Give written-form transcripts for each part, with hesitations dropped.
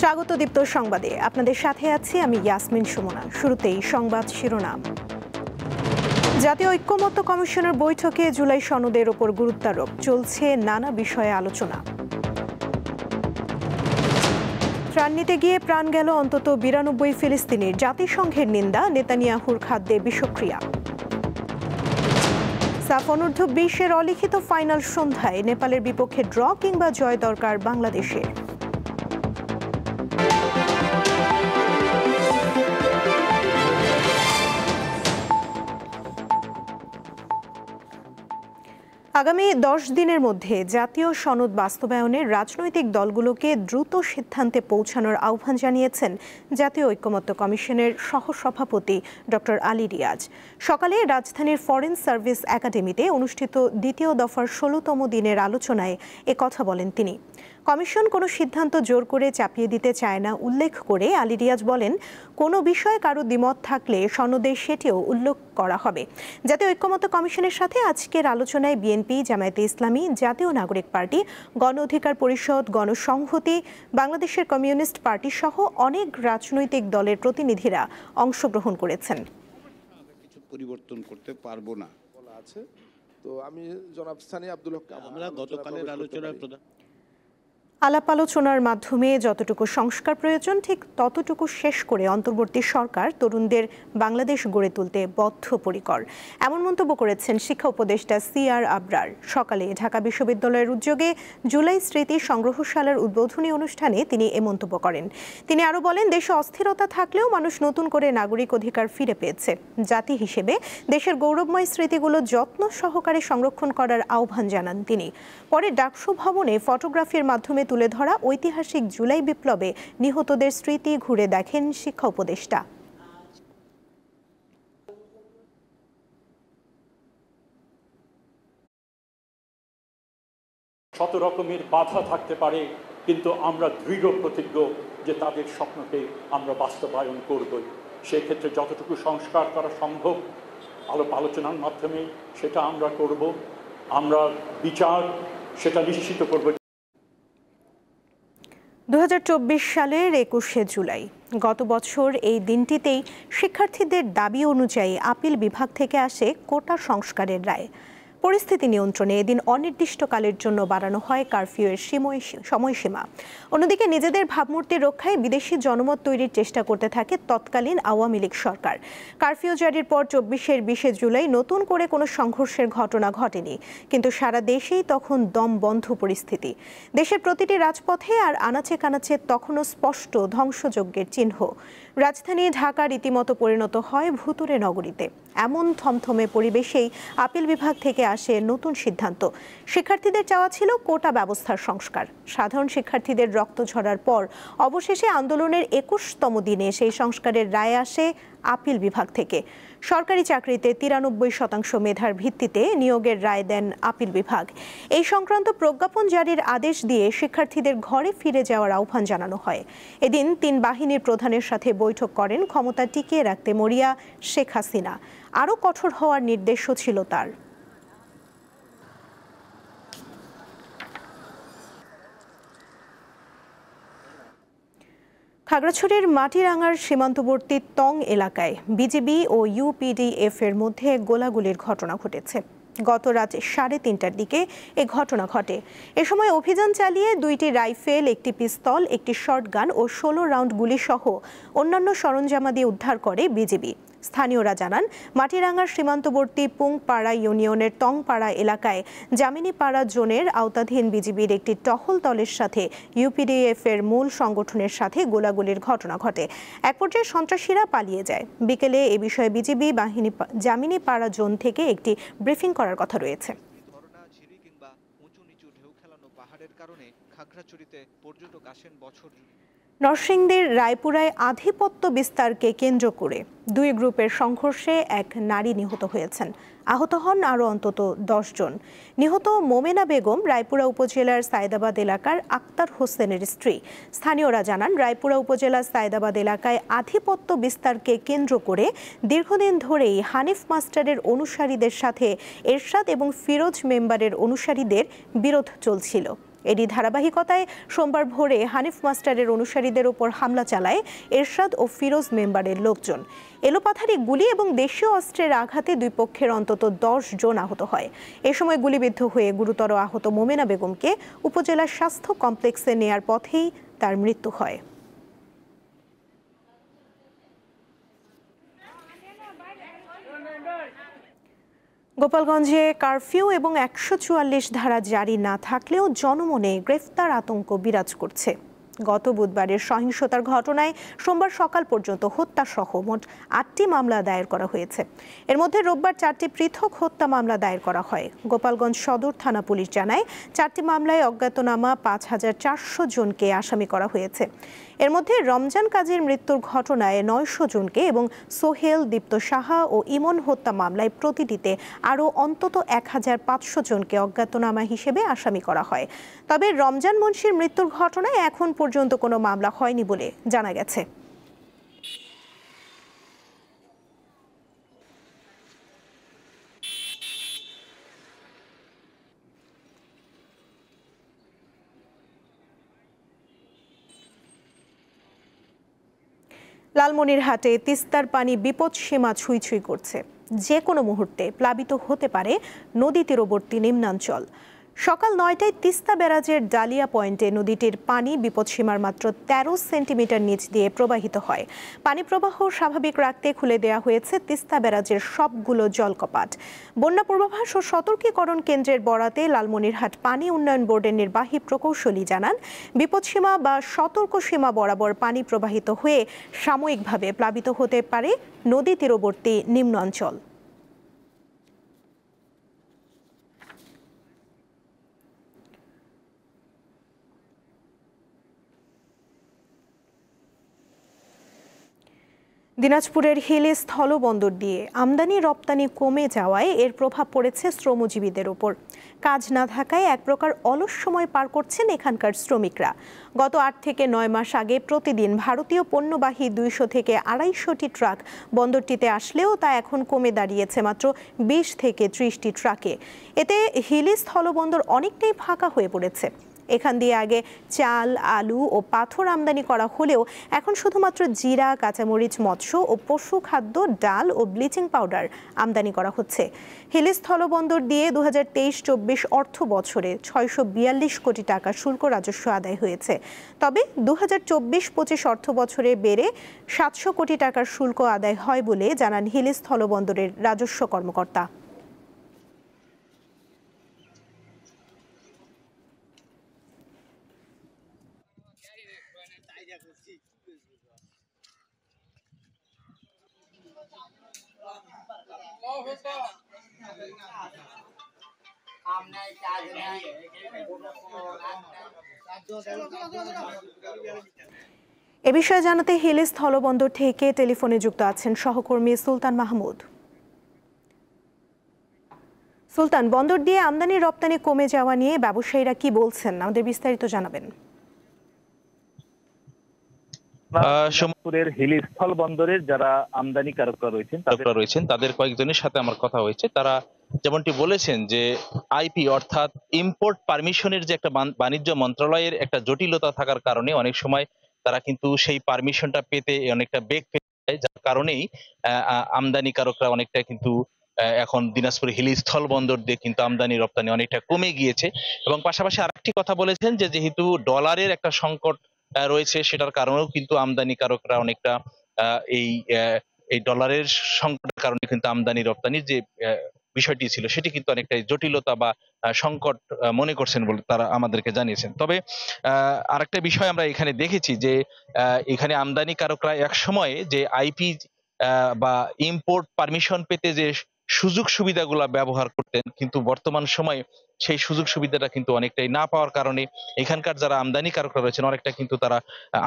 স্বাগত দীপ্ত সংবাদে আপনাদের সাথে আছি আমি ইয়াসমিন সুমনা। শুরুতেই সংবাদ শিরোনাম। জাতীয় ঐক্যমত্য কমিশনের বৈঠকে জুলাই সনদের ওপর গুরুত্বারোপ, চলছে নানা বিষয়ে আলোচনা। ত্রাণ নিতে গিয়ে প্রাণ গেল অন্তত 92 ফিলিস্তিনির, জাতিসংঘের নিন্দা, নেতানিয়াহুর খাদ্যে বিষক্রিয়া। সাফ অনূর্ধ্ব 20-এর অলিখিত ফাইনাল সন্ধ্যায় নেপালের বিপক্ষে ড্র কিংবা জয় দরকার বাংলাদেশের। আগামী 10 দিনের মধ্যে জাতীয় সনদ বাস্তবায়নে রাজনৈতিক দলগুলোকে দ্রুত সিদ্ধান্তে পৌঁছানোর আহ্বান জানিয়েছেন জাতীয় ঐক্যমত্য কমিশনের সহসভাপতি ডক্টর আলী রিয়াজ। সকালে রাজধানীর ফরেন সার্ভিস একাডেমিতে অনুষ্ঠিত দ্বিতীয় দফার 16তম দিনের আলোচনায় কথা বলেন তিনি। কমিশন কোনো সিদ্ধান্ত জোর করে চাপিয়ে দিতে চায় না উল্লেখ করে আলী রিয়াজ বলেন, কোনো বিষয়ে কারো দ্বিমত থাকলে সনদে সেটিও উল্লেখ করা হবে। জাতীয় ঐক্যমত্য কমিশনের সাথে আজকের আলোচনায় বিএনপি, জামায়াতে ইসলামী, জাতীয় নাগরিক পার্টি, গণ অধিকার পরিষদ, গণসংহতি, বাংলাদেশের কমিউনিস্ট পার্টি সহ অনেক রাজনৈতিক দলের প্রতিনিধিরা অংশগ্রহণ করেছেন। কিছু পরিবর্তন করতে পারবো না বলা আছে। তো আমি জনাব সানি আব্দুল হক, আমরা গতকালের আলোচনায় আলাপ আলোচনার মাধ্যমে যতটুকু সংস্কার প্রয়োজন ঠিক ততটুকু শেষ করে অন্তর্বর্তী সরকার তরুণদের বাংলাদেশ গড়ে তুলতে বদ্ধপরিকর, এমন মন্তব্য করেছেন শিক্ষা উপদেষ্টা CR আবরার। সকালে ঢাকা বিশ্ববিদ্যালয়ের উদ্যোগে জুলাই স্মৃতি সংগ্রহশালার উদ্বোধনী অনুষ্ঠানে তিনি এ মন্তব্য করেন। তিনি আরও বলেন, দেশে অস্থিরতা থাকলেও মানুষ নতুন করে নাগরিক অধিকার ফিরে পেয়েছে। জাতি হিসেবে দেশের গৌরবময় স্মৃতিগুলো যত্ন সহকারে সংরক্ষণ করার আহ্বান জানান তিনি। পরে ডাকসু ভবনে ফটোগ্রাফির মাধ্যমে তুলে ধরা ঐতিহাসিক জুলাই বিপ্লবে নিহতদের স্মৃতি ঘুরে দেখেন শিক্ষা উপদেষ্টা। শত রকমের বাধা থাকতে পারে, কিন্তু আমরা দৃঢ় প্রতিজ্ঞ যে তাদের স্বপ্নকে আমরা বাস্তবায়ন করব। সেক্ষেত্রে যতটুকু সংস্কার করা সম্ভব আলোচনার মাধ্যমে সেটা আমরা করব। আমরা বিচার সেটা নিশ্চিত করব। 2024 সালের 21শে জুলাই গত বছর এই দিনটিতেই শিক্ষার্থীদের দাবি অনুযায়ী আপিল বিভাগ থেকে আসে কোটা সংস্কারের রায়। পরিস্থিতি নিয়ন্ত্রণে এদিন অনির্দিষ্টকালের জন্য বাড়ানো হয় কারফিউয়ের সময়সীমা। অন্যদিকে নিজেদের ভাবমূর্তি রক্ষায় বিদেশি জনমত তৈরির চেষ্টা করতে থাকে তৎকালীন আওয়ামী লীগ সরকার। কারফিউ জারির পর 24-এর 20শে জুলাই নতুন করে কোনো সংঘর্ষের ঘটনা ঘটেনি, কিন্তু সারা দেশেই তখন দম বন্ধ পরিস্থিতি। দেশের প্রতিটি রাজপথে আর আনাচে কানাচে তখনও স্পষ্ট ধ্বংসযজ্ঞের চিহ্ন। রাজধানী ঢাকা রীতিমতো পরিণত হয় ভুতুড়ে নগরীতে। এমন থমথমে পরিবেশেই আপিল বিভাগ থেকে আসে নতুন সিদ্ধান্ত। শিক্ষার্থীদের চাওয়া ছিল কোটা ব্যবস্থার সংস্কার। সাধারণ শিক্ষার্থীদের রক্ত ঝরার পর অবশেষে আন্দোলনের 21তম দিনে সেই সংস্কারের রায় আসে আপিল বিভাগ থেকে। সরকারি চাকরিতে 93% মেধার ভিত্তিতে নিয়োগের রায় দেন আপিল বিভাগ। এই সংক্রান্ত প্রজ্ঞাপন জারির আদেশ দিয়ে শিক্ষার্থীদের ঘরে ফিরে যাওয়ার আহ্বান জানানো হয়। এদিন 3 বাহিনীর প্রধানের সাথে বৈঠক করেন ক্ষমতা টিকিয়ে রাখতে মরিয়া শেখ হাসিনা। আরও কঠোর হওয়ার নির্দেশও ছিল তার। খাগড়াছড়ির মাটিরাঙ্গার সীমান্তবর্তী টং এলাকায় বিজিবি ও ইউপিডিএফ এর মধ্যে গোলাগুলির ঘটনা ঘটেছে। গত রাত 3:30টার দিকে এ ঘটনা ঘটে। এ সময় অভিযান চালিয়ে 2টি রাইফেল, একটি পিস্তল, একটি শর্টগান ও 16 রাউন্ড গুলি সহ অন্যান্য সরঞ্জামাদি উদ্ধার করে বিজিবি। স্থানীয়রা জানান, মাটিরাঙ্গার সীমান্তবর্তী পুংপাড়া ইউনিয়নের টংপাড়া এলাকায় জামিনীপাড়া জোনের আওতাধীন বিজিবির একটি টহল দলের সাথে ইউপিডিএফ এর মূল সংগঠনের সাথে গোলাগুলির ঘটনা ঘটে। এক পর্যায়ে সন্ত্রাসীরা পালিয়ে যায়। বিকেলে এ বিষয়ে বিজিবি বাহিনী জামিনীপাড়া জোন থেকে একটি ব্রিফিং করার কথা রয়েছে। নরসিংদীর রায়পুরায় আধিপত্য বিস্তারকে কেন্দ্র করে 2 গ্রুপের সংঘর্ষে এক নারী নিহত হয়েছেন। আহত হন আরও অন্তত 10 জন। নিহত মোমেনা বেগম রায়পুরা উপজেলার সায়দাবাদ এলাকার আক্তার হোসেনের স্ত্রী। স্থানীয়রা জানান, রায়পুরা উপজেলার সায়দাবাদ এলাকায় আধিপত্য বিস্তারকে কেন্দ্র করে দীর্ঘদিন ধরেই হানিফ মাস্টারের অনুসারীদের সাথে এরশাদ এবং ফিরোজ মেম্বারের অনুসারীদের বিরোধ চলছিল। এরই ধারাবাহিকতায় সোমবার ভোরে হানিফ মাস্টারের অনুসারীদের ওপর হামলা চালায় এরশাদ ও ফিরোজ মেম্বারের লোকজন। এলোপাথারি গুলি এবং দেশীয় অস্ত্রের আঘাতে দুই পক্ষের অন্তত 10 জন আহত হয়। এ সময় গুলিবিদ্ধ হয়ে গুরুতর আহত মোমেনা বেগমকে উপজেলা স্বাস্থ্য কমপ্লেক্সে নেয়ার পথেই তার মৃত্যু হয়। গোপালগঞ্জে কারফিউ এবং 144 ধারা জারি না থাকলেও জনমনে গ্রেফতার আতঙ্ক বিরাজ করছে। গত বুধবারের সহিংসতার ঘটনায় সোমবার সকাল পর্যন্ত হত্যাসহ মোট 8টি মামলা দায়ের করা হয়েছে। এর মধ্যে রোববার 4টি পৃথক হত্যা মামলা দায়ের করা হয়। গোপালগঞ্জ সদর থানা পুলিশ জানায় 4টি মামলায় অজ্ঞাতনামা 5400 জনকে আসামি করা হয়েছে। এর মধ্যে রমজান কাজীর মৃত্যুর ঘটনায় 900 জনকে এবং সোহেল, দীপ্ত সাহা ও ইমন হত্যা মামলায় প্রতিটিতে আরও অন্তত 1500 জনকে অজ্ঞাতনামা হিসেবে আসামি করা হয়। তবে রমজান মুন্সির মৃত্যুর ঘটনায় এখন পর্যন্ত কোনো মামলা হয়নি বলে জানা গেছে। লালমনিরহাটে তিস্তার পানি বিপদসীমা ছুঁই ছুঁই করছে। যে কোনো মুহূর্তে প্লাবিত হতে পারে নদী তীরবর্তী নিম্নাঞ্চল। সকাল 9টায় তিস্তা ব্যারাজের ডালিয়া পয়েন্টে নদীটির পানি বিপদসীমার মাত্র 13 সেন্টিমিটার নিচ দিয়ে প্রবাহিত হয়। পানি প্রবাহ স্বাভাবিক রাখতে খুলে দেওয়া হয়েছে তিস্তা ব্যারাজের সবগুলো জলকপাট। বন্যা পূর্বাভাস ও সতর্কীকরণ কেন্দ্রের বরাতে লালমনিরহাট পানি উন্নয়ন বোর্ডের নির্বাহী প্রকৌশলী জানান, বিপদসীমা বা সতর্ক সীমা বরাবর পানি প্রবাহিত হয়ে সাময়িকভাবে প্লাবিত হতে পারে নদী তীরবর্তী নিম্নাঞ্চল। দিনাজপুরের হিলি স্থলবন্দর দিয়ে আমদানি রপ্তানি কমে যাওয়ায় এর প্রভাব পড়েছে শ্রমজীবীদের ওপর। কাজ না থাকায় এক প্রকার অলস সময় পার করছেন এখানকার শ্রমিকরা। গত 8 থেকে 9 মাস আগে প্রতিদিন ভারতীয় পণ্যবাহী 200 থেকে 250টি ট্রাক বন্দরটিতে আসলেও তা এখন কমে দাঁড়িয়েছে মাত্র 20 থেকে 30টি ট্রাকে। এতে হিলি স্থলবন্দর অনেকটাই ফাঁকা হয়ে পড়েছে। এখান দিয়ে আগে চাল, আলু ও পাথর আমদানি করা হলেও এখন শুধুমাত্র জিরা, কাঁচামরিচ, মৎস্য ও পশু খাদ্য, ডাল ও ব্লিচিং পাউডার আমদানি করা হচ্ছে। হিলি স্থলবন্দর দিয়ে 2023-24 অর্থ বছরে 642 কোটি টাকা শুল্ক রাজস্ব আদায় হয়েছে। তবে 2024-25 অর্থ বছরে বেড়ে 700 কোটি টাকার শুল্ক আদায় হয় বলে জানান হিলি স্থলবন্দরের রাজস্ব কর্মকর্তা। এ বিষয়ে জানাতে হিলি স্থলবন্দর থেকে টেলিফোনে যুক্ত আছেন সহকর্মী সুলতান মাহমুদ। সুলতান, বন্দর দিয়ে আমদানি রপ্তানি কমে যাওয়া নিয়ে ব্যবসায়ীরা কি বলছেন, আমাদের বিস্তারিত জানাবেন। সোমপুরের হিলি স্থল বন্দরের যারা আমদানিকারকরা রয়েছেন তাদের কয়েকজনের সাথে আমার কথা হয়েছে। তারা যেমনটি বলেছেন যে আইপি অর্থাৎ ইম্পোর্ট পারমিশনের যে একটা বাণিজ্য মন্ত্রণালয়ের একটা জটিলতা থাকার কারণে অনেক সময় তারা কিন্তু সেই পারমিশনটা পেতে অনেকটা বেগ পেয়ে যায়, যার কারণেই আমদানিকারকরা অনেকটা কিন্তু এখন দিনাজপুর হিলি স্থল বন্দর দিয়ে কিন্তু আমদানি রপ্তানি অনেকটা কমে গিয়েছে। এবং পাশাপাশি আরেকটি কথা বলেছেন যে যেহেতু ডলারের একটা সংকট রয়েছে, সেটার কারণেও কিন্তু আমদানিকারকরা অনেকটা এই ডলারের সংকটের কারণে কিন্তু আমদানি রপ্তানির যে বিষয়টি ছিল সেটি কিন্তু অনেকটা জটিলতা বা সংকট মনে করছেন বলে তারা আমাদেরকে জানিয়েছেন। তবে আরেকটা বিষয় আমরা এখানে দেখেছি যে এখানে আমদানিকারকরা এক সময়ে যে আইপি বা ইম্পোর্ট পারমিশন পেতে যে সুযোগ সুবিধাগুলা ব্যবহার করতেন, কিন্তু বর্তমান সময়ে সেই সুযোগ সুবিধাটা কিন্তু অনেকটাই না পাওয়ার কারণে এখানকার যারা আমদানিকারকরা রয়েছেন অনেকটা কিন্তু তারা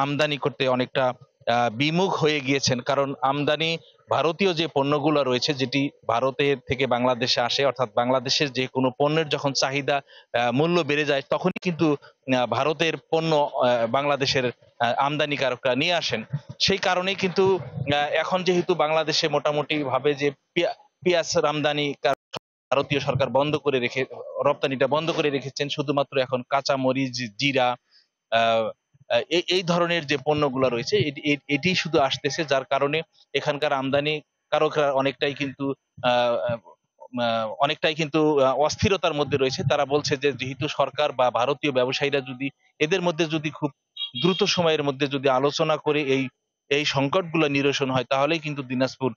আমদানি করতে অনেকটা বিমুখ হয়ে গিয়েছেন। কারণ আমদানি ভারতীয় যে পণ্যগুলো রয়েছে, যেটি ভারতের থেকে বাংলাদেশে আসে, অর্থাৎ বাংলাদেশের যে কোনো পণ্যের যখন চাহিদা মূল্য বেড়ে যায় তখনই কিন্তু ভারতের পণ্য বাংলাদেশের আমদানিকারকরা নিয়ে আসেন। সেই কারণেই কিন্তু এখন যেহেতু বাংলাদেশে মোটামুটি ভাবে যে পেঁয়াজ আমদানি ভারতীয় সরকার রপ্তানিটা বন্ধ করে রেখেছেন। শুধুমাত্র এখন কাঁচা মরিচ, জিরা, এই ধরনের যে পণ্যগুলো রয়েছে এটি শুধু আসতেছে, যার কারণে এখানকার আমদানি কারকরা অনেকটাই কিন্তু অস্থিরতার মধ্যে রয়েছে। তারা বলছে যে যেহেতু সরকার বা ভারতীয় ব্যবসায়ীরা যদি এদের মধ্যে যদি খুব দ্রুত সময়ের মধ্যে যদি আলোচনা করে এই সংকটগুলো নিরসন হয়, তাহলেই কিন্তু দিনাজপুর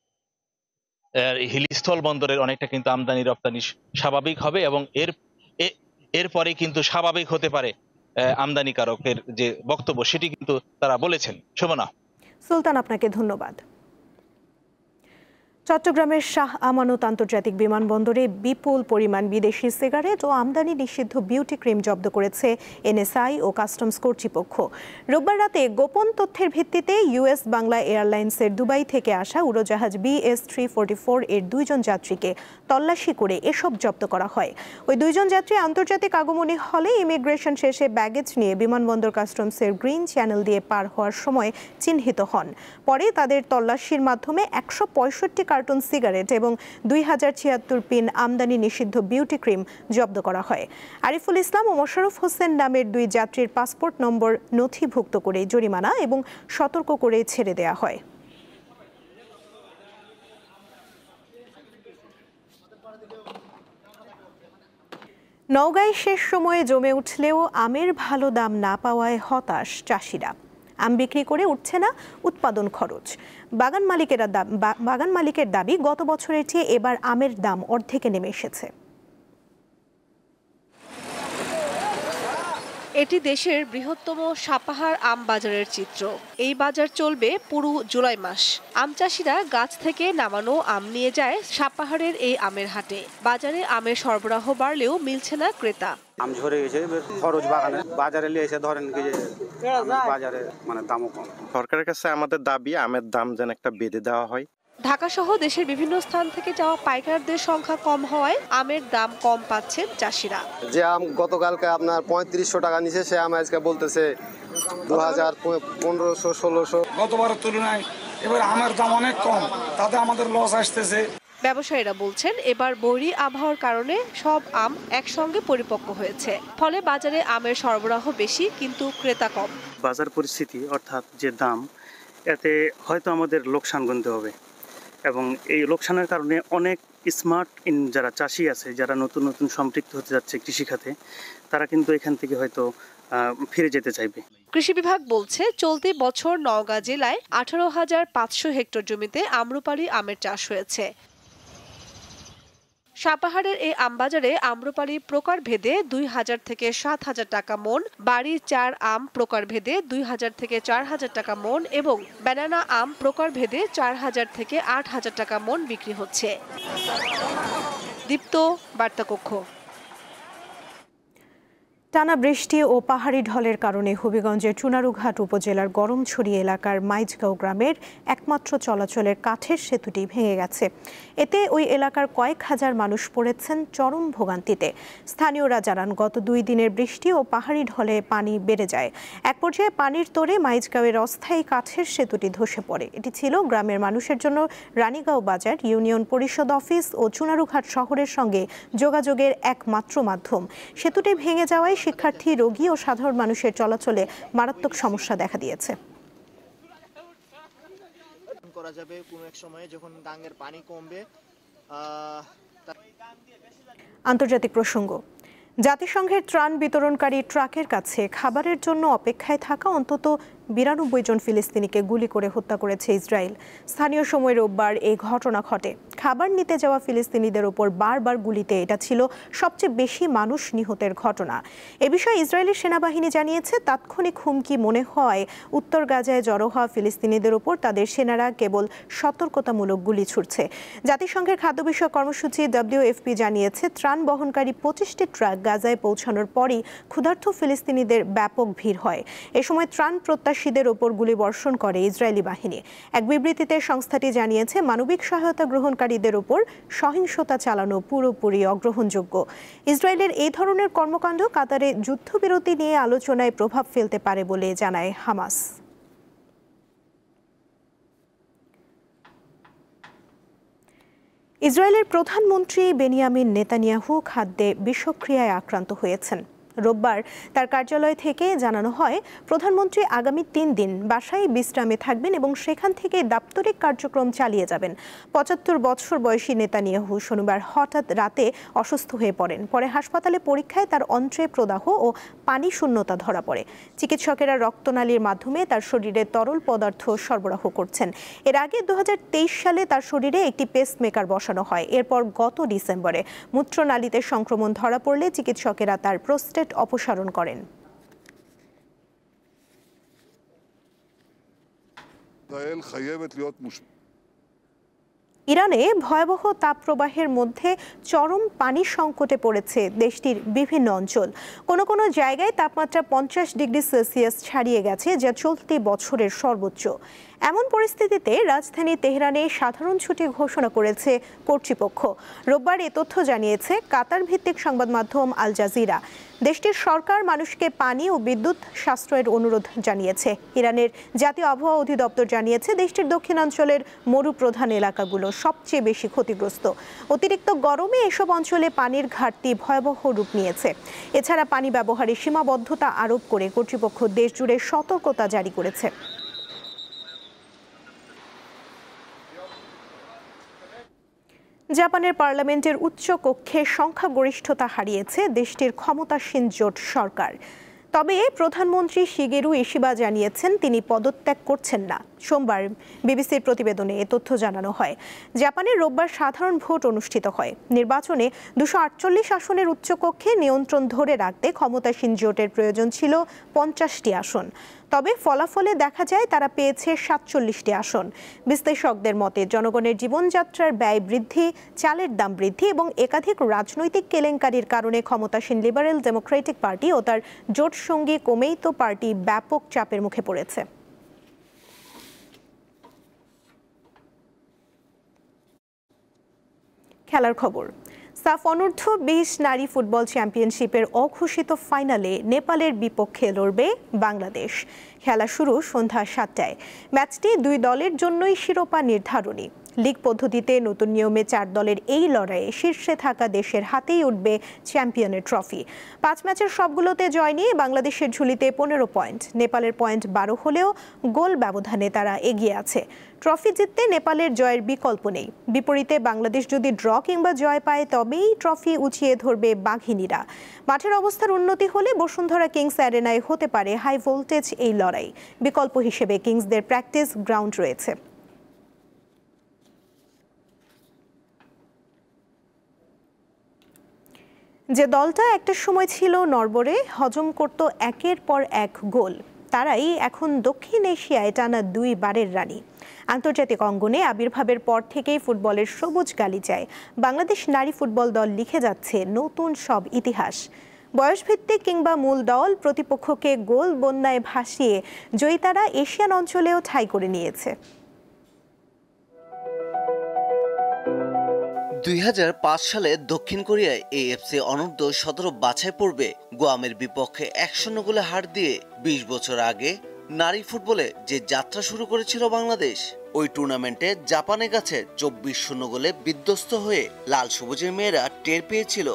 হিলিস্থল বন্দরের অনেকটা কিন্তু আমদানি রপ্তানি স্বাভাবিক হবে এবং এরপরে কিন্তু স্বাভাবিক হতে পারে আমদানিকারকের যে বক্তব্য, সেটি কিন্তু তারা বলেছেন। শোভনা। সুলতান, আপনাকে ধন্যবাদ। চট্টগ্রামের শাহ আমানত আন্তর্জাতিক বিমানবন্দরে বিপুল পরিমাণ বিদেশি সিগারেট ও আমদানি নিষিদ্ধ বিউটি ক্রিম জব্দ করেছে এনএসআই ও কাস্টমস কর্তৃপক্ষ। রোববার রাতে গোপন তথ্যের ভিত্তিতে ইউএস বাংলা এয়ারলাইন্সের দুবাই থেকে আসা উড়োজাহাজ BS-344 এর 2 জন যাত্রীকে তল্লাশি করে এসব জব্দ করা হয়। ওই 2 জন যাত্রী আন্তর্জাতিক আগমনী হলে ইমিগ্রেশন শেষে ব্যাগেজ নিয়ে বিমানবন্দর কাস্টমসের গ্রিন চ্যানেল দিয়ে পার হওয়ার সময় চিহ্নিত হন। পরে তাদের তল্লাশির মাধ্যমে 165 কার্টুন সিগারেট এবং 2076 পিন আমদানি নিষিদ্ধ বিউটি ক্রিম জব্দ করা হয়। আরিফুল ইসলাম ও মোশাররফ হোসেন নামের 2 যাত্রীর পাসপোর্ট নম্বর নথিভুক্ত করে জরিমানা এবং সতর্ক করে ছেড়ে দেওয়া হয়। নওগাঁয় শেষ সময়ে জমে উঠলেও আমের ভালো দাম না পাওয়ায় হতাশ চাষিরা। আম বিক্রি করে উঠছে না উৎপাদন খরচ। বাগান মালিকের দাবি, গত বছরের চেয়ে এবার আমের দাম অর্ধেকে নেমে এসেছে। এটি দেশের বৃহত্তম সাপাহার আম বাজারের চিত্র। এই বাজার চলবে পুরো জুলাই মাস। আম চাষিরা গাছ থেকে নামানো আম নিয়ে যায় সাপাহারের এই আমের হাটে। বাজারে আমের সরবরাহ বাড়লেও মিলছে না ক্রেতা। আম ঝরে গেছে, খরচ বাজারে নিয়ে এসে ধরেন কি যে বাজারে দামও কম। সরকারের কাছে আমাদের দাবি আমের দাম যেন একটা বেঁধে দেওয়া হয়। ঢাকা সহ দেশের বিভিন্ন স্থান থেকে যাওয়া পাইকারদের সংখ্যা কম হওয়ায় আমের দাম কম পাচ্ছেন চাষিরা। যে আম গতকালকে আপনার 3500 টাকা নিচে, সে আম আজকে বলতেছে 2000, 1500, 1600। গতবারের তুলনায় এবার আমের দাম অনেক কম, তাতে আমাদের লস আসতেছে। ব্যবসায়ীরা বলছেন এবার বৈরী আবহাওয়ার কারণে সব আম একসঙ্গে পরিপক্ক হয়েছে, ফলে বাজারে আমের সরবরাহ বেশি কিন্তু ক্রেতা কম। বাজার পরিস্থিতি অর্থাৎ যে দাম, এতে হয়তো আমাদের লোকসান গুনতে হবে এবং এই লোকসানের কারণে অনেক স্মার্ট যারা চাষি আছে, যারা নতুন নতুন সম্পৃক্ত হতে যাচ্ছে কৃষিখাতে, তারা কিন্তু এখান থেকে হয়তো ফিরে যেতে চাইবে। কৃষি বিভাগ বলছে চলতি বছর নওগাঁ জেলায় 18,500 হেক্টর জমিতে আম্রপালি আমের চাষ হয়েছে। সাপাহারের এই আমবাজারে আম্রপালি প্রকার ভেদে 2,000 থেকে 7,000 টাকা মন, বাড়ি 4 আম প্রকার ভেদে 2,000 থেকে 4,000 টাকা মন এবং ব্যানানা আম প্রকার ভেদে 4,000 থেকে 8,000 টাকা মন বিক্রি হচ্ছে। দীপ্ত, বার্তাকক্ষ। টানা বৃষ্টি ও পাহাড়ি ঢলের কারণে হবিগঞ্জের চুনারুঘাট উপজেলার গরমছড়ি এলাকার মাইজগাঁও গ্রামের একমাত্র চলাচলের কাঠের সেতুটি ভেঙে গেছে। এতে ওই এলাকার কয়েক হাজার মানুষ পড়েছেন চরম ভোগান্তিতে। স্থানীয়রা জানান, গত 2 দিনের বৃষ্টি ও পাহাড়ি ঢলে পানি বেড়ে যায়। এক পর্যায়ে পানির তোড়ে মাইজগাঁওয়ের অস্থায়ী কাঠের সেতুটি ধসে পড়ে। এটি ছিল গ্রামের মানুষের জন্য রানীগাঁও বাজার, ইউনিয়ন পরিষদ অফিস ও চুনারুঘাট শহরের সঙ্গে যোগাযোগের একমাত্র মাধ্যম। সেতুটি ভেঙে যাওয়ায় শিক্ষার্থী, রোগী ও সাধারণ মানুষের চলাচলে মারাত্মক সমস্যা দেখা দিয়েছে। করা যাবে কোনো এক সময়ে যখন গাঙ্গের পানি কমবে। আন্তর্জাতিক প্রসঙ্গ। জাতিসংঘের ত্রাণ বিতরণকারী ট্রাকের কাছে খাবারের জন্য অপেক্ষায় থাকা অন্তত 92 জন ফিলিস্তিনিকে গুলি করে হত্যা করেছে ইসরায়েল। স্থানীয় সময় রোববার এই ঘটনা ঘটে। খাবার নিতে যাওয়া ফিলিস্তিনিদের ওপর বারবার গুলিতে এটা ছিল সবচেয়ে বেশি মানুষ নিহতের ঘটনা। এ বিষয়ে ইসরায়েলি সেনাবাহিনী জানিয়েছে, তাৎক্ষণিক হুমকি মনে হয় উত্তর গাজায় জড়ো হওয়া ফিলিস্তিনিদের ওপর তাদের সেনারা কেবল সতর্কতামূলক গুলি ছুড়ছে। জাতিসংঘের খাদ্য বিষয়ক কর্মসূচি WFP জানিয়েছে, ত্রাণ বহনকারী 25টি ট্রাক গাজায় পৌঁছানোর পরই ক্ষুধার্ত ফিলিস্তিনিদের ব্যাপক ভিড় হয়। এ সময় ত্রাণ প্রত্যাশীদের ওপর গুলিবর্ষণ করে ইসরায়েলি বাহিনী। এক বিবৃতিতে সংস্থাটি জানিয়েছে, মানবিক সহায়তা গ্রহণকারীদের ওপর সহিংসতা চালানো পুরোপুরি অগ্রহণযোগ্য। ইসরায়েলের এই ধরনের কর্মকাণ্ড কাতারে যুদ্ধবিরতি নিয়ে আলোচনায় প্রভাব ফেলতে পারে বলে জানায় হামাস। ইসরায়েলের প্রধানমন্ত্রী বেনিয়ামিন নেতানিয়াহু খাদ্যে বিষক্রিয়ায় আক্রান্ত হয়েছেন। রোববার তার কার্যালয় থেকে জানানো হয়, প্রধানমন্ত্রী আগামী 3 দিন বাসায় বিশ্রামে থাকবেন এবং সেখান থেকে দাপ্তরিক কার্যক্রম চালিয়ে যাবেন। 75 বছর বয়সী নেতানিয়াহু শনিবার হঠাৎ রাতে অসুস্থ হয়ে পড়েন। পরে হাসপাতালে পরীক্ষায় তার অন্ত্রে প্রদাহ ও পানি শূন্যতা ধরা পড়ে। চিকিৎসকেরা রক্তনালীর মাধ্যমে তার শরীরে তরল পদার্থ সরবরাহ করছেন। এর আগে 2023 সালে তার শরীরে একটি পেসমেকার বসানো হয়। এরপর গত ডিসেম্বরে মূত্রনালীতে সংক্রমণ ধরা পড়লে চিকিৎসকেরা তার প্রোস্টেট অপসারণ করেন। ইরানে ভয়াবহ তাপপ্রবাহের মধ্যে চরম পানি সংকটে পড়েছে দেশটির বিভিন্ন অঞ্চল। কোনো কোনো জায়গায় তাপমাত্রা 50 ডিগ্রি সেলসিয়াস ছাড়িয়ে গেছে, যা চলতি বছরের সর্বোচ্চ। এমন পরিস্থিতিতে রাজধানী তেহরানে সাধারণ ছুটি ঘোষণা করেছে কর্তৃপক্ষ। রোববার এ তথ্য জানিয়েছে কাতার ভিত্তিক সংবাদ মাধ্যম আল জাজিরা। দেশটির সরকার মানুষকে পানি ও বিদ্যুৎ সাশ্রয়ের অনুরোধ জানিয়েছে। ইরানের জাতীয় আবহাওয়া অধিদপ্তর জানিয়েছে, দেশটির দক্ষিণাঞ্চলের মরুপ্রধান এলাকাগুলো সবচেয়ে বেশি ক্ষতিগ্রস্ত। অতিরিক্ত গরমে এসব অঞ্চলে পানির ঘাটতি ভয়াবহ রূপ নিয়েছে। এছাড়া পানি ব্যবহারে সীমাবদ্ধতা আরোপ করে কর্তৃপক্ষ দেশজুড়ে সতর্কতা জারি করেছে। জাপানের পার্লামেন্টের উচ্চ কক্ষে সংখ্যাগরিষ্ঠতা হারিয়েছে দেশটির ক্ষমতাসীন জোট সরকার। তবে প্রধানমন্ত্রী শিগেরু ইশিবা জানিয়েছেন তিনি পদত্যাগ করছেন না। সোমবার বিবিসির প্রতিবেদনে এ তথ্য জানানো হয়। জাপানের রোববার সাধারণ ভোট অনুষ্ঠিত হয়। নির্বাচনে 248 আসনের উচ্চকক্ষে নিয়ন্ত্রণ ধরে রাখতে ক্ষমতাসীন জোটের প্রয়োজন ছিল 50টি আসন। তবে ফলাফলে দেখা যায় তারা পেয়েছে 47টি আসন। বিশ্লেষকদের মতে জনগণের জীবনযাত্রার ব্যয় বৃদ্ধি, চালের দাম বৃদ্ধি এবং একাধিক রাজনৈতিক কেলেঙ্কারির কারণে ক্ষমতাসীন লিবারেল ডেমোক্রেটিক পার্টি ও তার জোট সঙ্গী কোমেইতো পার্টি ব্যাপক চাপের মুখে পড়েছে। খেলার খবর। সাফ অনূর্ধ্ব 20 নারী ফুটবল চ্যাম্পিয়নশিপের অঘোষিত ফাইনালে নেপালের বিপক্ষে লড়বে বাংলাদেশ। খেলা শুরু সন্ধ্যা 7টায়। ম্যাচটি 2 দলের জন্যই শিরোপা নির্ধারণী। লীগ পদ্ধতিতে নতুন নিয়মে 4 দলের এই লড়াইয়ে শীর্ষে থাকা দেশের হাতেই উঠবে চ্যাম্পিয়নের ট্রফি। 5 ম্যাচের সবগুলোতে জয় নিয়ে বাংলাদেশের ঝুলিতে 15 পয়েন্ট। নেপালের পয়েন্ট 12 হলেও গোল ব্যবধানে তারা এগিয়ে আছে। ট্রফি জিততে নেপালের জয়ের বিকল্প নেই। বিপরীতে বাংলাদেশ যদি ড্র কিংবা জয় পায় তবেই ট্রফি উঁচিয়ে ধরবে বাঘিনীরা। মাঠের অবস্থার উন্নতি হলে বসুন্ধরা কিংস অ্যারেনায় হতে পারে হাই ভোল্টেজ এই লড়াই। বিকল্প হিসেবে কিংসদের প্র্যাকটিস গ্রাউন্ড রয়েছে। যে দলটা একটা সময় ছিল নড়বড়ে, হজম করত একের পর এক গোল, তারাই এখন দক্ষিণ এশিয়ায় টানা 2 বারের রানী। আন্তর্জাতিক অঙ্গনে আবির্ভাবের পর থেকেই ফুটবলের সবুজ গালিচায় বাংলাদেশ নারী ফুটবল দল লিখে যাচ্ছে নতুন সব ইতিহাস। বয়সভিত্তিক কিংবা মূল দল প্রতিপক্ষকে গোল বন্যায় ভাসিয়ে জয়িতারা এশিয়ান অঞ্চলেও ঠাঁই করে নিয়েছে। 2005 সালে দক্ষিণ কোরিয়ায় এএফসি অনূর্ধ্ব 17 বাছাই পর্বে গুয়ামের বিপক্ষে 1-0 গোলে হার দিয়ে 20 বছর আগে নারী ফুটবলে যে যাত্রা শুরু করেছিল বাংলাদেশ, ওই টুর্নামেন্টে জাপানের কাছে 24-0 গোলে বিধ্বস্ত হয়ে লাল সবুজের মেয়েরা টের পেয়েছিল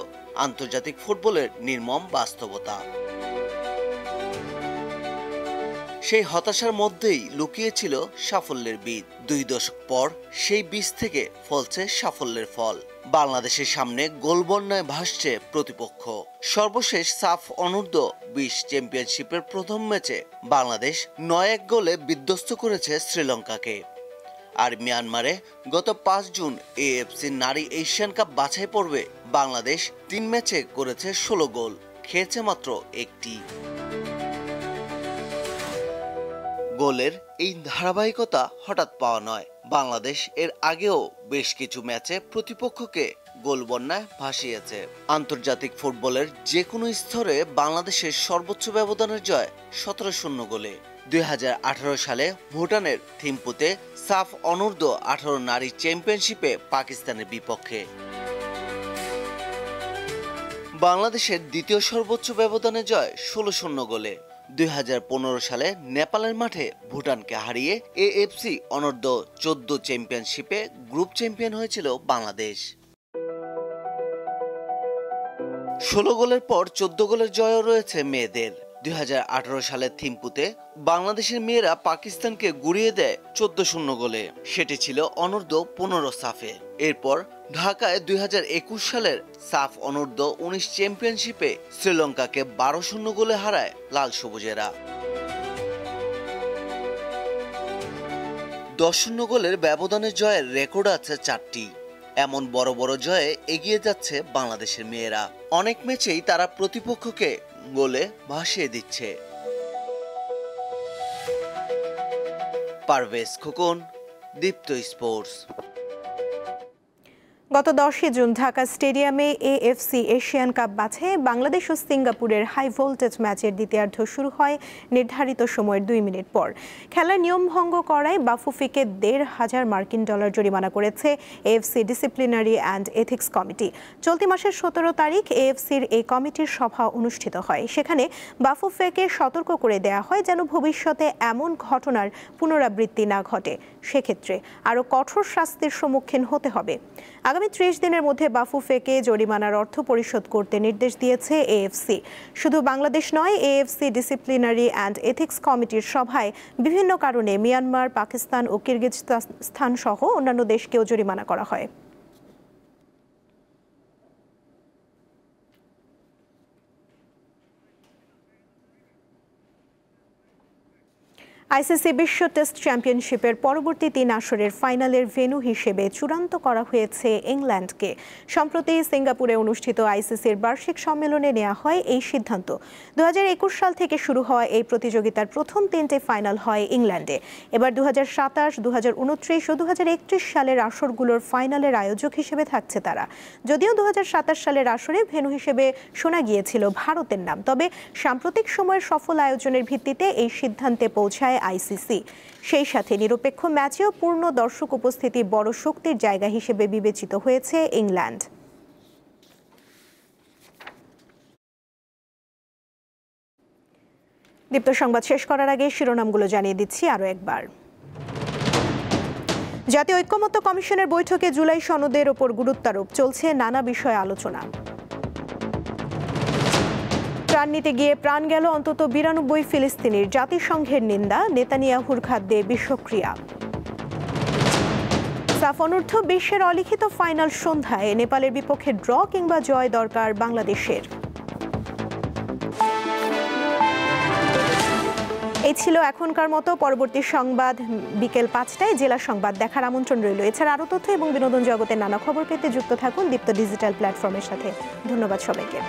আন্তর্জাতিক ফুটবলের নির্মম বাস্তবতা। সেই হতাশার মধ্যেই লুকিয়েছিল সাফল্যের বীজ। 2 দশক পর সেই বীজ থেকে ফলছে সাফল্যের ফল। বাংলাদেশের সামনে গোলবন্যায় ভাসছে প্রতিপক্ষ। সর্বশেষ সাফ অনূর্ধ্ব 20 চ্যাম্পিয়নশিপের প্রথম ম্যাচে বাংলাদেশ 9-1 গোলে বিধ্বস্ত করেছে শ্রীলঙ্কাকে। আর মিয়ানমারে গত 5 জুন এএফসি নারী এশিয়ান কাপ বাছাই পর্বে বাংলাদেশ 3 ম্যাচে করেছে 16 গোল, খেয়েছে মাত্র 1টি। গোলের এই ধারাবাহিকতা হঠাৎ পাওয়া নয়। বাংলাদেশ এর আগেও বেশ কিছু ম্যাচে প্রতিপক্ষকে গোল বন্যায় ভাসিয়েছে। আন্তর্জাতিক ফুটবলের যে কোনো স্তরে বাংলাদেশের সর্বোচ্চ ব্যবধানের জয় 17-0 গোলে। 2018 সালে ভুটানের থিম্পুতে সাফ অনূর্ধ্ব 18 নারী চ্যাম্পিয়নশিপে পাকিস্তানের বিপক্ষে। বাংলাদেশের দ্বিতীয় সর্বোচ্চ ব্যবধানে জয় 16-0 গোলে। 2015 সালে নেপালের মাঠে ভুটানকে হারিয়ে এএফসি অনূর্ধ্ব 14 চ্যাম্পিয়নশিপে গ্রুপ চ্যাম্পিয়ন হয়েছিল বাংলাদেশ। 16 গোলের পর 14 গোলের জয়ও রয়েছে মেয়েদের। 2018 সালের থিম্পুতে বাংলাদেশের মেয়েরা পাকিস্তানকে গুড়িয়ে দেয় 14-0 গোলে। সেটি ছিল অনূর্ধ্ব 15 সাফে। এরপর ঢাকায় 2021 সালের সাফ অনূর্ধ্ব 19 চ্যাম্পিয়নশিপে শ্রীলঙ্কাকে 12-0 গোলে হারায় লাল সবুজেরা। 10-0 গোলের ব্যবধানে জয়ের রেকর্ড আছে 4টি। এমন বড় বড় জয়ে এগিয়ে যাচ্ছে বাংলাদেশের মেয়েরা। অনেক ম্যাচেই তারা প্রতিপক্ষকে গোলে ভাসিয়ে দিচ্ছে। পারভেজ খোকন, দীপ্ত স্পোর্টস। গত 10 জুন ঢাকা স্টেডিয়ামে এএফসি এশিয়ান কাপ বাছাইয়ে বাংলাদেশ ও সিঙ্গাপুরের হাই ভোল্টেজ ম্যাচের দ্বিতীয়ার্ধ শুরু হয় নির্ধারিত সময়ের 2 মিনিট পর। খেলার নিয়ম ভঙ্গ করায় বাফুফেকে $1,500 মার্কিন জরিমানা করেছে AFC disciplinary and ethics committee. চলতি মাসের 17 তারিখ এএফসির এই কমিটির সভা অনুষ্ঠিত হয়। সেখানে বাফুফেকে সতর্ক করে দেয়া হয় যেন ভবিষ্যতে এমন ঘটনার পুনরাবৃত্তি না ঘটে। সেক্ষেত্রে আরও কঠোর শাস্তির সম্মুখীন হতে হবে। আগামী 30 দিনের মধ্যে বাফুফেকে জরিমানার অর্থ পরিশোধ করতে নির্দেশ দিয়েছে এএফসি। শুধু বাংলাদেশ নয়, এএফসি ডিসিপ্লিনারি অ্যান্ড এথিক্স কমিটির সভায় বিভিন্ন কারণে মিয়ানমার, পাকিস্তান ও কিরগিজস্তান সহ অন্যান্য দেশকেও জরিমানা করা হয়। আইসিসি বিশ্ব টেস্ট চ্যাম্পিয়নশিপের পরবর্তী 3 আসরের ফাইনালের ভেন্যু হিসেবে চূড়ান্ত করা হয়েছে ইংল্যান্ডকে। সম্প্রতি সিঙ্গাপুরে অনুষ্ঠিত আইসিসির বার্ষিক সম্মেলনে নেওয়া হয় এই সিদ্ধান্ত। 2021 সাল থেকে শুরু হওয়া এই প্রতিযোগিতার প্রথম 3টে ফাইনাল হয় ইংল্যান্ডে। এবার 2027, 2029 ও 2031 সালের আসরগুলোর ফাইনালের আয়োজক হিসেবে থাকছে তারা। যদিও 2027 সালের আসরে ভেন্যু হিসেবে শোনা গিয়েছিল ভারতের নাম, তবে সাম্প্রতিক সময়ের সফল আয়োজনের ভিত্তিতে এই সিদ্ধান্তে পৌঁছায় আইসিসি। সেই সাথে নিরপেক্ষ ম্যাচেও পূর্ণ দর্শক উপস্থিতি বড় শক্তির জায়গা হিসেবে বিবেচিত হয়েছে ইংল্যান্ড। দীপ্ত সংবাদ শেষ করার আগে শিরোনামগুলো জানিয়ে দিচ্ছি আরও একবার। জাতীয় ঐক্যমত্য কমিশনের বৈঠকে জুলাই সনদের ওপর গুরুত্বারোপ, চলছে নানা বিষয়ে আলোচনা। ত্রাণ নিতে গিয়ে প্রাণ গেল অন্তত 92 ফিলিস্তিনির, জাতিসংঘের নিন্দা, নেতানিয়াহুর খাদ্যে বিষক্রিয়া। সাফ অনূর্ধ্ব 20-এর অলিখিত ফাইনাল সন্ধ্যায় নেপালের বিপক্ষে ড্র কিংবা জয় দরকার বাংলাদেশের। এই ছিল এখনকার মতো। পরবর্তী সংবাদ বিকেল 5টায় জেলা সংবাদ দেখার আমন্ত্রণ রইল। এছাড়া আরও তথ্য এবং বিনোদন জগতের নানা খবর পেতে যুক্ত থাকুন দীপ্ত ডিজিটাল প্ল্যাটফর্মের সাথে। ধন্যবাদ সবাইকে।